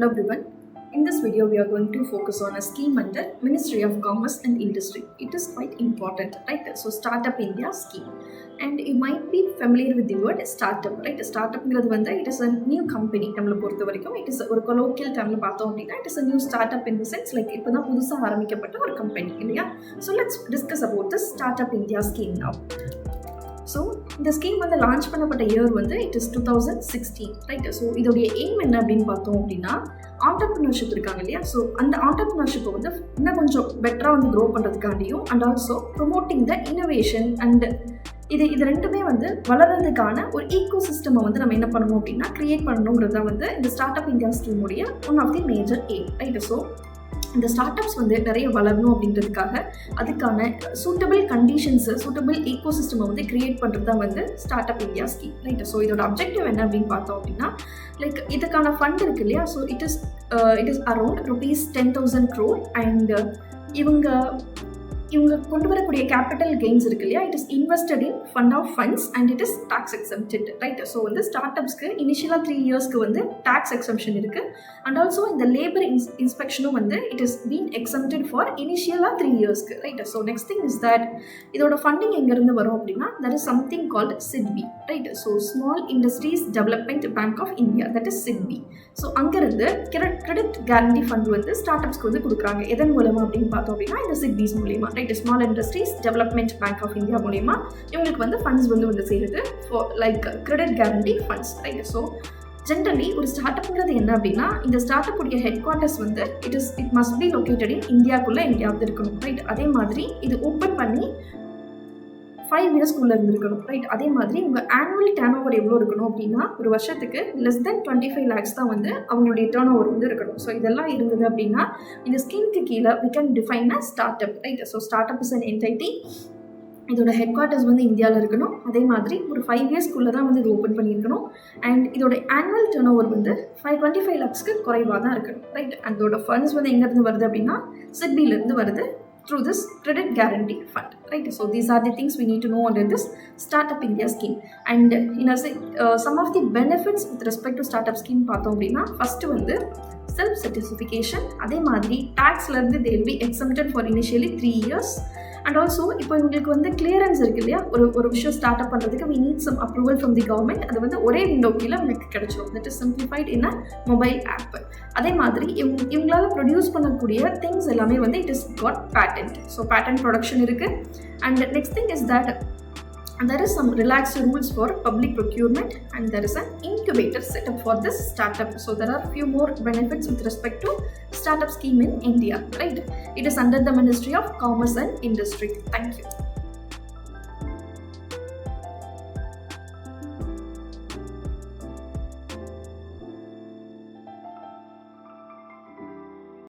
Hello everyone. In this video, we are going to focus on a scheme under Ministry of Commerce and Industry. It is quite important, right? So, Startup India scheme. And you might be familiar with the word startup, right? Startup it is a new company. It is a colloquial term. It is a new startup in the sense like it's a company. So, let's discuss about the Startup India scheme now. So இந்த scheme வந்து launch பண்ணப்பட்ட year வந்து it is 2016, right? So இதோடைய aim என்ன அப்படின்னு பார்த்தோம் அப்படின்னா, entrepreneurship இருக்காங்க இல்லையா, ஸோ அந்த ஆண்டர்ப்ரினர்ஷிப்பை வந்து இன்னும் கொஞ்சம் பெட்டராக வந்து க்ரோ பண்ணுறதுக்காண்டியும் and also promoting the innovation and இது ரெண்டுமே வந்து வளர்கிறதுக்கான ஒரு ஈக்கோ சிஸ்டமை வந்து நம்ம என்ன பண்ணணும் அப்படின்னா கிரியேட் பண்ணணுங்கிறது தான் வந்து இந்த ஸ்டார்ட் அப் இந்தியா ஸ்கீமுடைய one of the major aim, right? So இந்த ஸ்டார்ட் அப்ஸ் வந்து நிறைய வளரணும் அப்படின்றதுக்காக அதுக்கான சூட்டபிள் கண்டிஷன்ஸு, சூட்டபிள் ஈக்கோ சிஸ்டமை வந்து கிரியேட் பண்ணுறது தான் வந்து start up India scheme, right? So இதோட அப்ஜெக்டிவ் என்ன அப்படின்னு பார்த்தோம் அப்படின்னா, லைக் இதுக்கான ஃபண்ட் இருக்கு இல்லையா, so it is around ₹10,000 crore and இவங்க கொண்டு வரக்கூடிய கேபிட்டல் கெயின்ஸ் இருக்கு இல்லையா, it is invested in fund of funds and it is tax exempted, right? So வந்து ஸ்டார்ட் அப்ஸ்க்கு இனிஷியலாக 3 yearsக்கு வந்து டாக்ஸ் எக்ஸம்ஷன் இருக்குது அண்ட் ஆல்சோ இந்த லேபர் இன்ஸ்பெக்ஷனும் வந்து it is been exempted for இனிஷியலாக 3 yearsக்கு, right? So next thing is that இதோட ஃபண்டிங் எங்கேருந்து வரும் அப்படின்னா, that is something called SIDBI, right? So small industries development bank of India, that is SIDBI. So அங்கேருந்து கிரெடிட் கேரண்டி ஃபண்ட் வந்து start அப்ஸ்க்கு வந்து கொடுக்குறாங்க. எதன் மூலமாக அப்படின்னு பார்த்தோம் அப்படின்னா, இந்த SIDBIஸ் மூலியமா, right? Small industries development bank of India மூலியமா இவங்களுக்கு வந்து ஃபண்ட்ஸ் வந்து சேருது for like credit guarantee funds, right? So generally ஒரு ஸ்டார்ட் அப்ங்கிறது என்ன அப்படின்னா, இந்த ஸ்டார்ட் அப் உடைய ஹெட் குவார்ட்டர்ஸ் வந்து it must be located in இந்தியாவுக்குள்ளே எங்கேயாவது இருக்கணும், ரைட்? அதே மாதிரி இது ஓப்பன் பண்ணி 5 yearsக்குள்ளே இருந்திருக்கணும், ரைட்? அதே மாதிரி உங்கள் ஆனுவல் டர்ன் ஓவர் எவ்வளோ இருக்கணும் அப்படின்னா, ஒரு வருஷத்துக்கு less than 25 lakhs தான் வந்து அவங்களுடைய டர்ன் ஓவர் வந்து இருக்கணும். ஸோ இதெல்லாம் இருந்தது அப்படின்னா இந்த ஸ்கீமுக்கு கீழே we can define a startup, right? So start up is an entity. இதோட ஹெட் குவார்ட்டர்ஸ் வந்து இந்தியாவில் இருக்கணும். அதே மாதிரி ஒரு 5 yearsக்குள்ளே தான் வந்து இது ஓப்பன் பண்ணியிருக்கணும் அண்ட் இதோட ஆனுவல் டர்ன் ஓவர் வந்து 25 lakhsக்கு குறைவாக தான் இருக்கணும், ரைட்? அதோட ஃபண்ட்ஸ் வந்து எங்கேருந்து வருது அப்படின்னா SIDBIலேருந்து வருது through this credit guarantee fund, right? So these are the things we need to know under this Startup India scheme. And some of the benefits with respect to startup scheme பார்த்தோம் அப்படின்னா, first வந்து self certification, அதே மாதிரி டேக்ஸ்லேருந்து they will be exempted for initially 3 years. And also இப்போ இவங்களுக்கு வந்து clearance இருக்கு இல்லையா, ஒரு விஷயம் ஸ்டார்ட் அப் பண்ணுறதுக்கு we need some approval from the government. அது வந்து ஒரே விண்டோ கீழே உங்களுக்கு கிடைச்சிடும். That is simplified in a mobile app. அதே மாதிரி இவங்களால ப்ரொடியூஸ் பண்ணக்கூடிய திங்ஸ் எல்லாமே வந்து it is got patent. So patent production இருக்குது. And next thing is that there is some relaxed rules for public procurement and there is an incubator set up for this startup. So there are few more benefits with respect to startup scheme in India, right? It is under the Ministry of Commerce and Industry. Thank you.